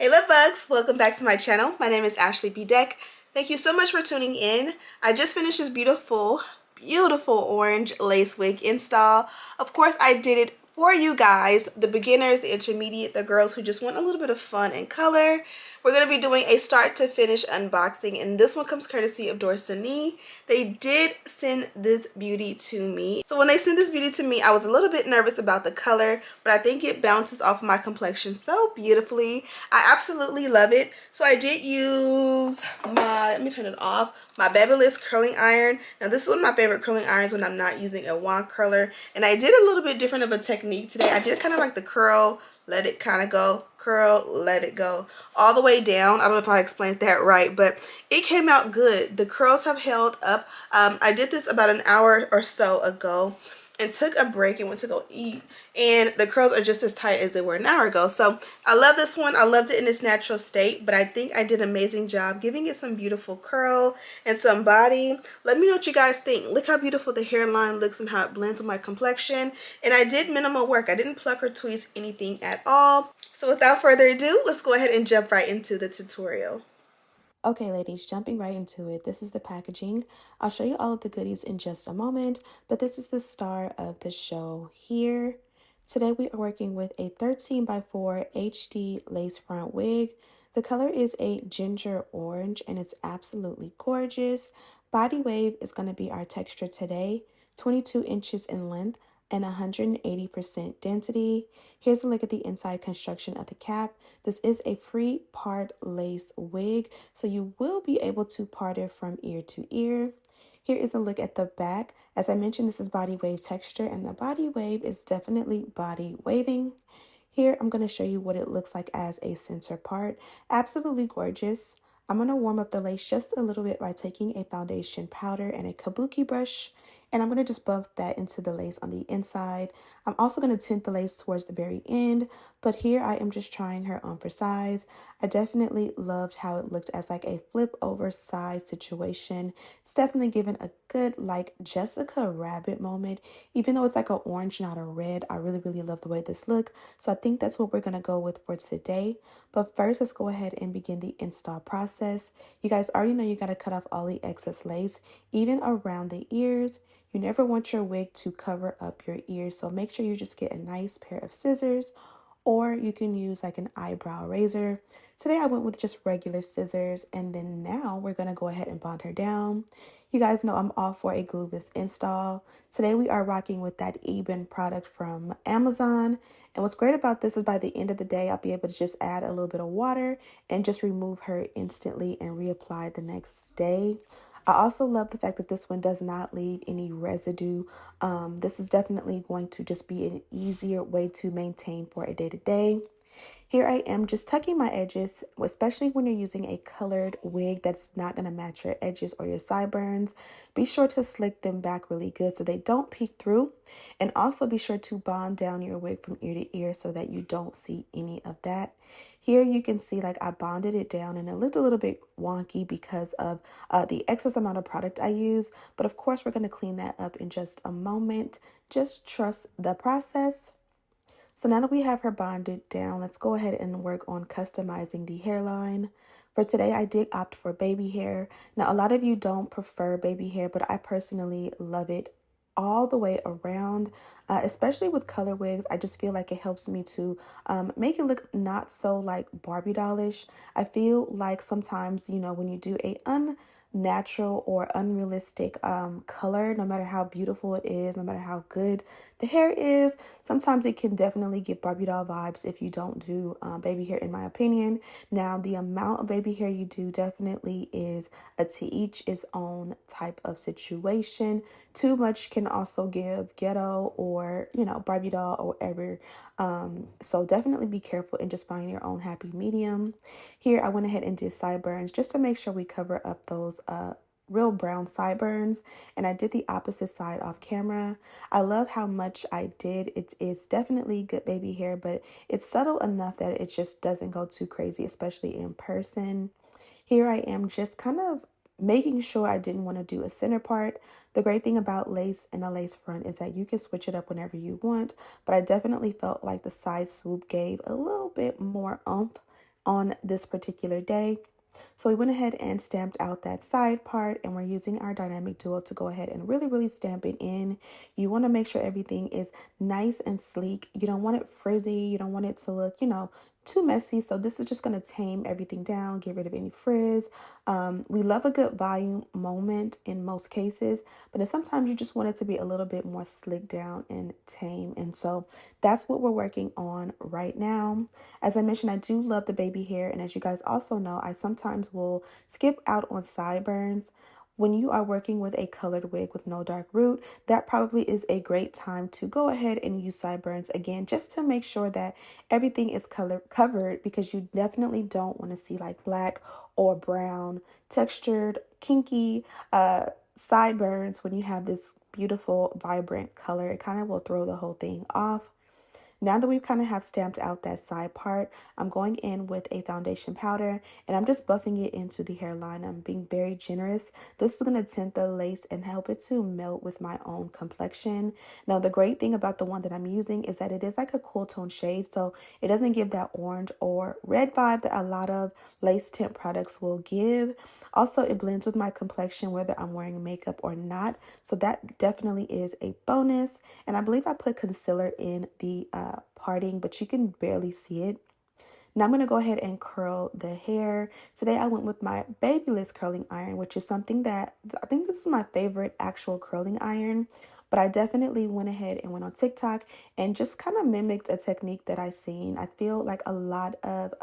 Hey love bugs, welcome back to my channel. My name is Ashley B. Deck. Thank you so much for tuning in. I just finished this beautiful orange lace wig install. Of course, I did it for you guys, the beginners, the intermediate, the girls who just want a little bit of fun and color. We're going to be doing a start to finish unboxing, and this one comes courtesy of Dorsanee. They did send this beauty to me. So when they sent this beauty to me, I was a little bit nervous about the color, but I think it bounces off my complexion so beautifully. I absolutely love it. So I did use my, let me turn it off, my Babyliss curling iron. Now this is one of my favorite curling irons when I'm not using a wand curler. And I did a little bit different of a technique today. I did kind of like the curl, let it kind of go, curl, let it go, all the way down. I don't know if I explained that right, but it came out good. The curls have held up. I did this about an hour or so ago and took a break and went to go eat, and the curls are just as tight as they were an hour ago. So I love this one. I loved it in its natural state, but I think I did an amazing job giving it some beautiful curl and some body. Let me know what you guys think. Look how beautiful the hairline looks and how it blends with my complexion. And I did minimal work. I didn't pluck or tweeze anything at all. So without further ado, let's go ahead and jump right into the tutorial. Okay, ladies, jumping right into it. This is the packaging. I'll show you all of the goodies in just a moment, but this is the star of the show here. Today we are working with a 13 by 4 HD lace front wig. The color is a ginger orange and it's absolutely gorgeous. Body wave is going to be our texture today, 22 inches in length and 180% density. Here's a look at the inside construction of the cap. This is a free part lace wig, so you will be able to part it from ear to ear. Here is a look at the back. As I mentioned, this is body wave texture, and the body wave is definitely body waving. Here, I'm going to show you what it looks like as a center part. Absolutely gorgeous. I'm going to warm up the lace just a little bit by taking a foundation powder and a kabuki brush, and I'm going to just buff that into the lace on the inside. I'm also going to tint the lace towards the very end, but here I am just trying her on for size. I definitely loved how it looked as like a flip over side situation. It's definitely given a good like Jessica Rabbit moment, even though it's like an orange, not a red. I really love the way this look. So I think that's what we're going to go with for today. But first, let's go ahead and begin the install process. You guys already know you got to cut off all the excess lace, even around the ears. You never want your wig to cover up your ears, so make sure you just get a nice pair of scissors, or you can use like an eyebrow razor. Today I went with just regular scissors, and then now we're going to go ahead and bond her down. You guys know I'm all for a glueless install. Today we are rocking with that Eben product from Amazon. And what's great about this is by the end of the day, I'll be able to just add a little bit of water and just remove her instantly and reapply the next day. I also love the fact that this one does not leave any residue. This is definitely going to just be an easier way to maintain for a day-to-day. Here I am just tucking my edges, especially when you're using a colored wig that's not going to match your edges or your sideburns. Be sure to slick them back really good so they don't peek through. And also be sure to bond down your wig from ear to ear so that you don't see any of that. Here you can see like I bonded it down and it looked a little bit wonky because of the excess amount of product I use. But of course, we're going to clean that up in just a moment. Just trust the process. So now that we have her bonded down, let's go ahead and work on customizing the hairline. For today, I did opt for baby hair. Now, a lot of you don't prefer baby hair, but I personally love it all the way around, especially with color wigs. I just feel like it helps me to make it look not so like Barbie dollish. I feel like sometimes, you know, when you do a unnatural or unrealistic color, no matter how beautiful it is, no matter how good the hair is, sometimes it can definitely give Barbie doll vibes if you don't do baby hair, in my opinion. Now, the amount of baby hair you do definitely is a to each its own type of situation. Too much can also give ghetto or, you know, Barbie doll or whatever. So definitely be careful and just find your own happy medium. Here, I went ahead and did sideburns just to make sure we cover up those real brown sideburns, and I did the opposite side off camera. I love how much I did. It is definitely good baby hair, but it's subtle enough that it just doesn't go too crazy, especially in person. Here I am just kind of making sure I didn't want to do a center part. The great thing about lace and a lace front is that you can switch it up whenever you want, but I definitely felt like the side swoop gave a little bit more oomph on this particular day. So we went ahead and stamped out that side part, and we're using our dynamic duo to go ahead and really stamp it in. You want to make sure everything is nice and sleek. You don't want it frizzy. You don't want it to look, too messy. So this is just going to tame everything down, get rid of any frizz. We love a good volume moment in most cases, but then sometimes you just want it to be a little bit more slick down and tame. And so that's what we're working on right now. As I mentioned, I do love the baby hair. And as you guys also know, I sometimes will skip out on sideburns. When you are working with a colored wig with no dark root, that probably is a great time to go ahead and use sideburns again, just to make sure that everything is color covered, because you definitely don't want to see like black or brown textured, kinky sideburns when you have this beautiful, vibrant color. It kind of will throw the whole thing off. Now that we've kind of have stamped out that side part, I'm going in with a foundation powder and I'm just buffing it into the hairline. I'm being very generous. This is going to tint the lace and help it to melt with my own complexion. Now, the great thing about the one that I'm using is that it is like a cool tone shade, so it doesn't give that orange or red vibe that a lot of lace tint products will give. Also, it blends with my complexion whether I'm wearing makeup or not, so that definitely is a bonus. And I believe I put concealer in the parting, but you can barely see it. Now I'm going to go ahead and curl the hair. Today I went with my Babyliss curling iron, which is something that I think this is my favorite actual curling iron. But I definitely went ahead and went on TikTok and just kind of mimicked a technique that I seen. I feel like a lot of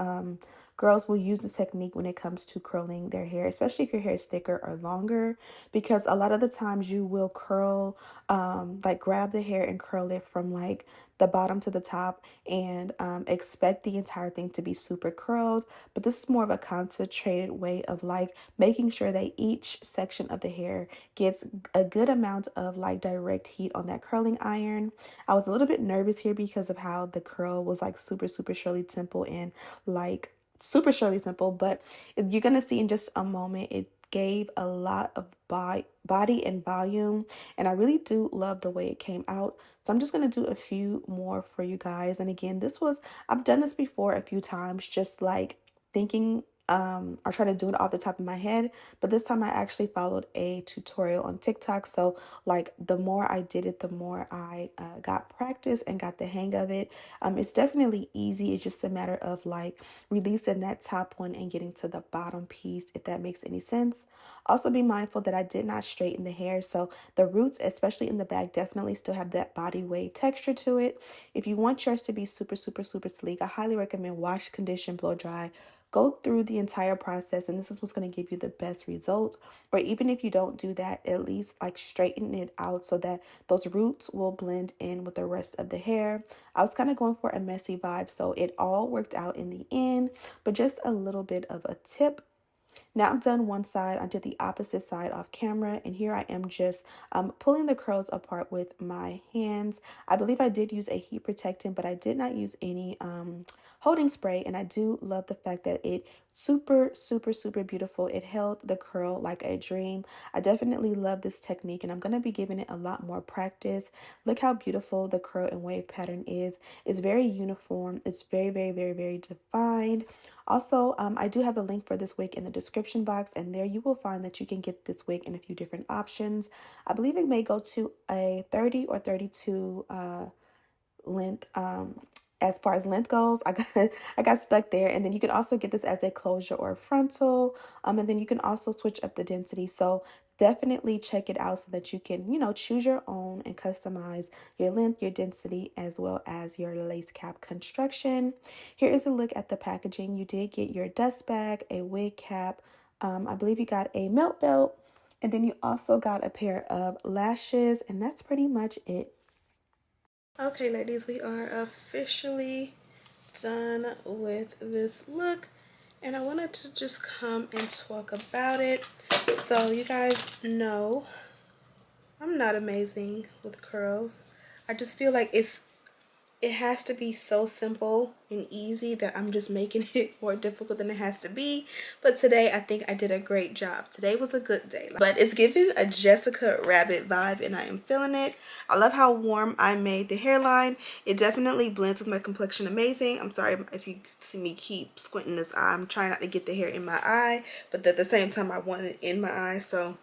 girls will use this technique when it comes to curling their hair, especially if your hair is thicker or longer, because a lot of the times you will curl, like grab the hair and curl it from like the bottom to the top and expect the entire thing to be super curled. But this is more of a concentrated way of like making sure that each section of the hair gets a good amount of like direct heat on that curling iron. I was a little bit nervous here because of how the curl was like super Shirley Temple and like super Shirley Temple, but you're gonna see in just a moment it gave a lot of body and volume, and I really do love the way it came out. So I'm just going to do a few more for you guys. And again, I've done this before a few times, just like thinking or try to do it off the top of my head, but this time I actually followed a tutorial on TikTok. So like the more I did it, the more I got practice and got the hang of it. It's definitely easy. It's just a matter of like releasing that top one and getting to the bottom piece, if that makes any sense. Also be mindful that I did not straighten the hair, so the roots, especially in the back, definitely still have that body wave texture to it. If you want yours to be super sleek, I highly recommend wash, condition, blow dry. Go through the entire process, and this is what's going to give you the best results. Or even if you don't do that, at least like straighten it out so that those roots will blend in with the rest of the hair. I was kind of going for a messy vibe, so it all worked out in the end, but just a little bit of a tip. Now I've done one side, I did the opposite side off camera, and here I am just pulling the curls apart with my hands. I believe I did use a heat protectant, but I did not use any holding spray, and I do love the fact that it super beautiful. It held the curl like a dream. I definitely love this technique, and I'm going to be giving it a lot more practice. Look how beautiful the curl and wave pattern is. It's very uniform. It's very defined. Also, I do have a link for this wig in the description box, and there you will find that you can get this wig in a few different options. I believe it may go to a 30 or 32 length. As far as length goes, I got stuck there. And then you can also get this as a closure or a frontal. And then you can also switch up the density. So definitely check it out so that you can, choose your own and customize your length, your density, as well as your lace cap construction. Here is a look at the packaging. You did get your dust bag, a wig cap. I believe you got a melt belt. And then you also got a pair of lashes. And that's pretty much it. Okay, ladies, we are officially done with this look, and I wanted to just come and talk about it. So you guys know I'm not amazing with curls. I just feel like it's it has to be so simple and easy that I'm just making it more difficult than it has to be. But today I think I did a great job. Today was a good day. But it's giving a Jessica Rabbit vibe and I am feeling it. I love how warm I made the hairline. It definitely blends with my complexion amazing. I'm sorry if you see me keep squinting this eye. I'm trying not to get the hair in my eye, but at the same time I want it in my eye, so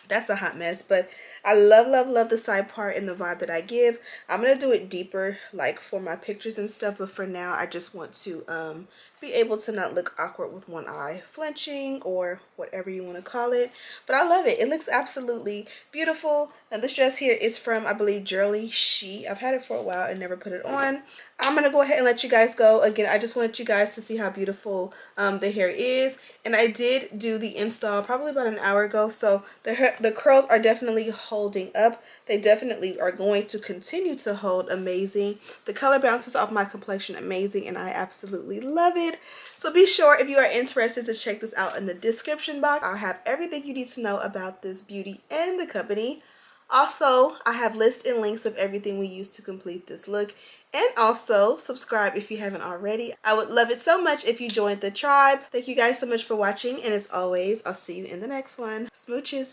that's a hot mess. But I love the side part and the vibe that I give. I'm gonna do it deeper like for my pictures and stuff, but for now I just want to be able to not look awkward with one eye flinching or whatever you want to call it. But I love it. It looks absolutely beautiful. And this dress here is from, I believe, Jurley She. I've had it for a while and never put it on. I'm gonna go ahead and let you guys go. Again, I just wanted you guys to see how beautiful the hair is. And I did do the install probably about an hour ago, so the curls are definitely holding up. They definitely are going to continue to hold amazing. The color bounces off my complexion amazing, and I absolutely love it. So be sure, if you are interested, to check this out in the description box. I'll have everything you need to know about this beauty and the company. Also, I have lists and links of everything we used to complete this look. And also, subscribe if you haven't already. I would love it so much if you joined the tribe. Thank you guys so much for watching. And as always, I'll see you in the next one. Smooches.